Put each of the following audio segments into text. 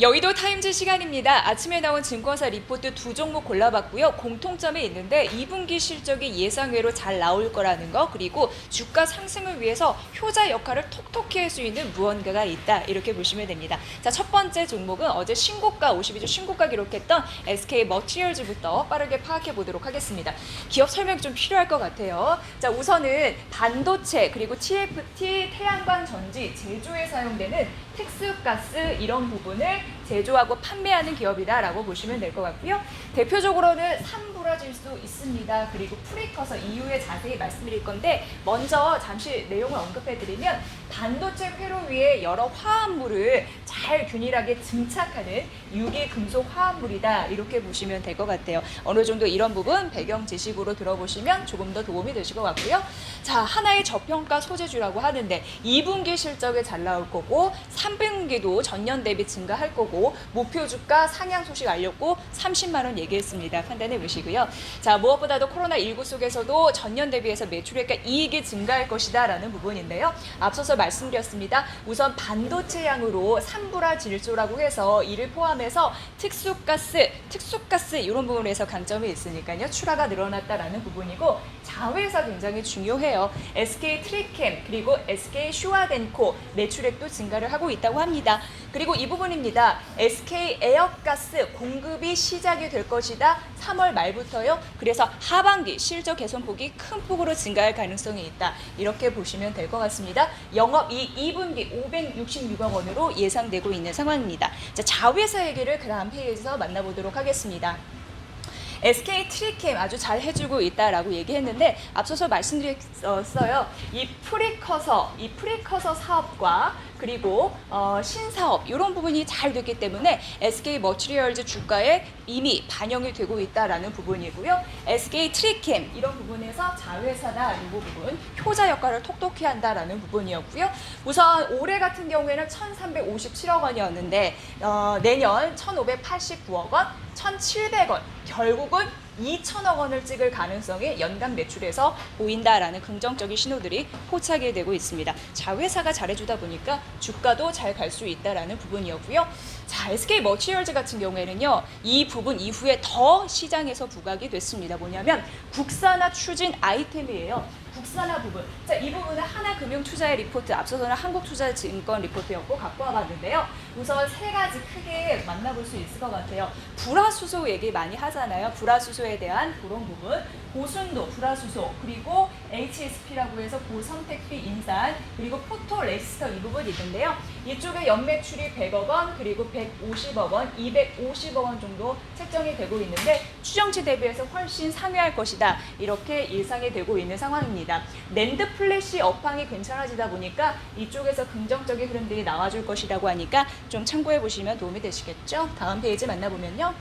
여의도 타임즈 시간입니다. 아침에 나온 증권사 리포트 두 종목 골라봤고요. 공통점이 있는데 2분기 실적이 예상외로 잘 나올 거라는 거, 그리고 주가 상승을 위해서 효자 역할을 톡톡히 할 수 있는 무언가가 있다, 이렇게 보시면 됩니다. 자, 첫 번째 종목은 어제 신고가 52주 신고가 기록했던 SK 머티리얼즈부터 빠르게 파악해 보도록 하겠습니다. 기업 설명 좀 필요할 것 같아요. 자, 우선은 반도체 그리고 TFT, 태양광 전지 제조에 사용되는 특수가스 이런 부분을 제조하고 판매하는 기업이다라고 보시면 될 것 같고요. 대표적으로는 산불화질 수 있습니다. 그리고 프리커서 이후에 자세히 말씀드릴 건데, 먼저 잠시 내용을 언급해드리면 반도체 회로 위에 여러 화합물을 잘 균일하게 증착하는 유기금속 화합물이다, 이렇게 보시면 될 것 같아요. 어느 정도 이런 부분 배경 지식으로 들어보시면 조금 더 도움이 되실 것 같고요. 자, 하나의 저평가 소재주라고 하는데 2분기 실적에 잘 나올 거고 3분기도 전년 대비 증가할 거고 목표 주가 상향 소식 알렸고 30만 원 얘기했습니다. 판단해 보시고요. 자, 무엇보다도 코로나19 속에서도 전년 대비해서 매출액과 이익이 증가할 것이다 라는 부분인데요. 앞서서 말씀드렸습니다. 우선 반도체 양으로 산불화 질소라고 해서 이를 포함해서 특수가스 이런 부분에서 강점이 있으니까요. 출하가 늘어났다라는 부분이고, 자회사 굉장히 중요해요. SK 트리캠 그리고 SK 슈와덴코 매출액도 증가를 하고 있다고 합니다. 그리고 이 부분입니다. SK 에어가스 공급이 시작이 될 것이다. 3월 말부터요. 그래서 하반기 실적 개선폭이 큰 폭으로 증가할 가능성이 있다, 이렇게 보시면 될 것 같습니다. 영업이익 2분기 566억 원으로 예상되고 있는 상황입니다. 자, 자회사 얘기를 그 다음 페이지에서 만나보도록 하겠습니다. SK 트리캠 아주 잘 해주고 있다라고 얘기했는데, 앞서서 말씀드렸어요. 이 프리커서 사업과 그리고 신사업 이런 부분이 잘 됐기 때문에 SK 머티리얼즈 주가에 이미 반영이 되고 있다라는 부분이고요. SK 트리캠 이런 부분에서 자회사다, 이 부분 효자 역할을 톡톡히 한다라는 부분이었고요. 우선 올해 같은 경우에는 1,357억 원이었는데 내년 1,589억 원, 1,700원, 결국은 2천억 원을 찍을 가능성이 연간 매출에서 보인다라는 긍정적인 신호들이 포착이 되고 있습니다. 자회사가 잘해주다 보니까 주가도 잘 갈 수 있다라는 부분이었고요. 자, SK 머티리얼즈 같은 경우에는요, 이 부분 이후에 더 시장에서 부각이 됐습니다. 뭐냐면 국산화 추진 아이템이에요. 국산화 부분. 자, 이 부분은 하나금융투자의 리포트, 앞서서는 한국투자증권 리포트였고 갖고 와봤는데요. 우선 세 가지 크게 만나볼 수 있을 것 같아요. 불화수소 얘기 많이 하잖아요. 불화수소에 대한 그런 부분, 고순도 불화수소, 그리고 HSP라고 해서 고선택비 인산, 그리고 포토레스터 이 부분이 있는데요. 이쪽에 연매출이 100억 원, 그리고 150억 원, 250억 원 정도 책정이 되고 있는데 추정치 대비해서 훨씬 상회할 것이다, 이렇게 예상이 되고 있는 상황입니다. 낸드 플래시 업황이 괜찮아지다 보니까 이쪽에서 긍정적인 흐름들이 나와줄 것이라고 하니까 좀 참고해 보시면 도움이 되시겠죠. 다음 페이지 만나보면요.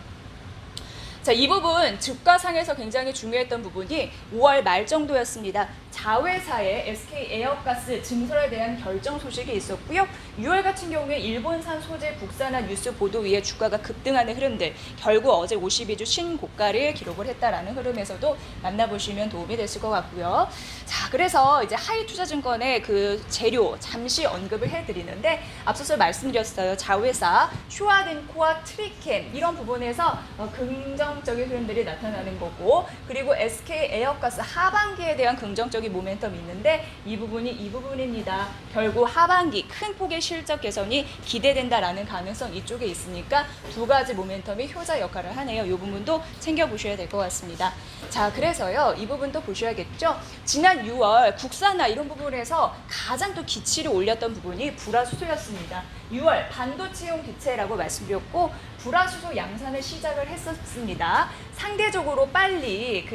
자, 이 부분 주가상에서 굉장히 중요했던 부분이 5월 말 정도였습니다. 자회사의 SK 에어가스 증설에 대한 결정 소식이 있었고요. 6월 같은 경우에 일본산 소재 국산화 뉴스 보도 위에 주가가 급등하는 흐름들, 결국 어제 52주 신고가를 기록을 했다라는 흐름에서도 만나보시면 도움이 됐을 것 같고요. 자, 그래서 이제 하이투자증권의 그 재료 잠시 언급을 해드리는데, 앞서서 말씀드렸어요. 자회사 슈와덴코와 트리캠 이런 부분에서 긍정적인 흐름들이 나타나는 거고, 그리고 SK 에어가스 하반기에 대한 긍정적인 모멘텀이 있는데 이 부분입니다. 결국 하반기 큰 폭의 실적 개선이 기대된다라는 가능성 이쪽에 있으니까 두 가지 모멘텀이 효자 역할을 하네요. 이 부분도 챙겨보셔야 될 것 같습니다. 자, 그래서요, 이 부분도 보셔야겠죠. 지난 6월 국산화 이런 부분에서 가장 또 기치를 올렸던 부분이 불화수소였습니다. 6월 반도체용 기체라고 말씀드렸고, 불화수소 양산을 시작을 했었습니다. 상대적으로 빨리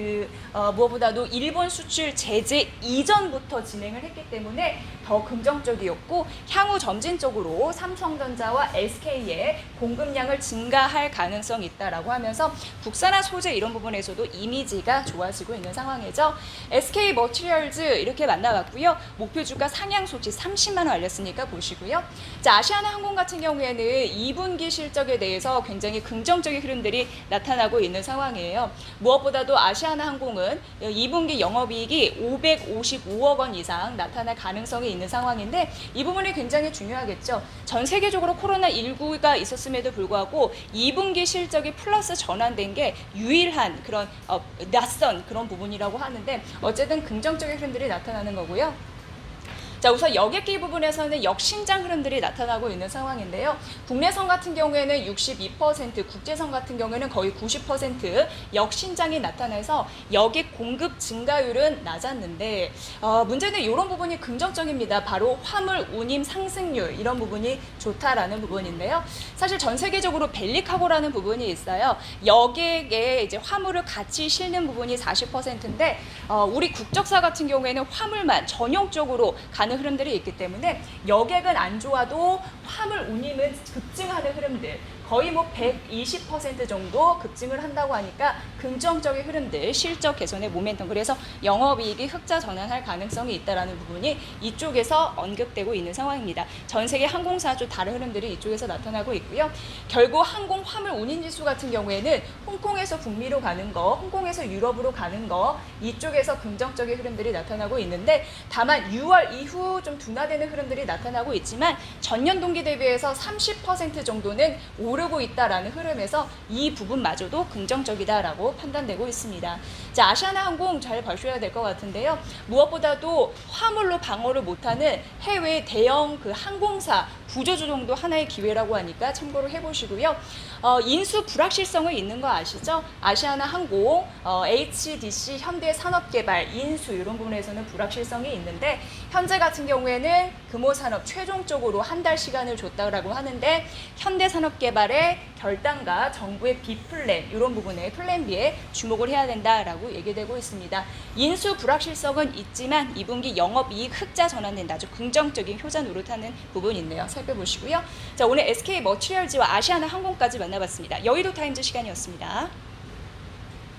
무엇보다도 일본 수출 제재 이전부터 진행을 했기 때문에 더 긍정적이었고, 향후 점진적으로 삼성전자와 SK의 공급량을 증가할 가능성이 있다라고 하면서 국산화 소재 이런 부분에서도 이미지가 좋아지고 있는 상황이죠. SK 머티리얼즈 이렇게 만나봤고요. 목표 주가 상향 소치 30만 원 알렸으니까 보시고요. 자, 아시아나 아시아나항공 같은 경우에는 2분기 실적에 대해서 굉장히 긍정적인 흐름들이 나타나고 있는 상황이에요. 무엇보다도 아시아나항공은 2분기 영업이익이 555억 원 이상 나타날 가능성이 있는 상황인데 이 부분이 굉장히 중요하겠죠. 전 세계적으로 코로나19가 있었음에도 불구하고 2분기 실적이 플러스 전환된 게 유일한 그런 낯선 그런 부분이라고 하는데 어쨌든 긍정적인 흐름들이 나타나는 거고요. 자, 우선 여객기 부분에서는 역신장 흐름들이 나타나고 있는 상황인데요. 국내선 같은 경우에는 62%, 국제선 같은 경우에는 거의 90% 역신장이 나타나서 여객 공급 증가율은 낮았는데 문제는 이런 부분이 긍정적입니다. 바로 화물 운임 상승률 이런 부분이 좋다라는 부분인데요. 사실 전 세계적으로 벨리카고라는 부분이 있어요. 여객에 이제 화물을 같이 실는 부분이 40%인데 우리 국적사 같은 경우에는 화물만 전용적으로 가는 흐름들이 있기 때문에 여객은 안 좋아도 화물 운임은 급증하는 흐름들 거의 뭐 120% 정도 급증을 한다고 하니까 긍정적인 흐름들, 실적 개선의 모멘텀, 그래서 영업이익이 흑자 전환할 가능성이 있다는 부분이 이쪽에서 언급되고 있는 상황입니다. 전 세계 항공사 좀 다른 흐름들이 이쪽에서 나타나고 있고요. 결국 항공 화물 운임 지수 같은 경우에는 홍콩에서 북미로 가는 거, 홍콩에서 유럽으로 가는 거 이쪽에서 긍정적인 흐름들이 나타나고 있는데 다만 6월 이후 좀 둔화되는 흐름들이 나타나고 있지만 전년 동기 대비해서 30% 정도는 오르고 있다라는 흐름에서 이 부분마저도 긍정적이다라고 판단되고 있습니다. 자, 아시아나항공 잘 보셔야 될 것 같은데요. 무엇보다도 화물로 방어를 못하는 해외 대형 그 항공사 구조조정도 하나의 기회라고 하니까 참고를 해보시고요. 인수 불확실성이 있는 거 아시죠? 아시아나항공, HDC, 현대산업개발, 인수 이런 부분에서는 불확실성이 있는데 현재 같은 경우에는 금호산업 최종적으로 한 달 시간을 줬다고 하는데 현대산업개발의 결단과 정부의 B플랜 이런 부분에 플랜 B에 주목을 해야 된다라고 얘기되고 있습니다. 인수 불확실성은 있지만 2분기 영업이익 흑자 전환된다. 아주 긍정적인 효자 노릇하는 부분이 있네요. 살펴보시고요. 자, 오늘 SK 머티리얼즈와 아시아나항공까지 만나봤습니다. 여의도 타임즈 시간이었습니다.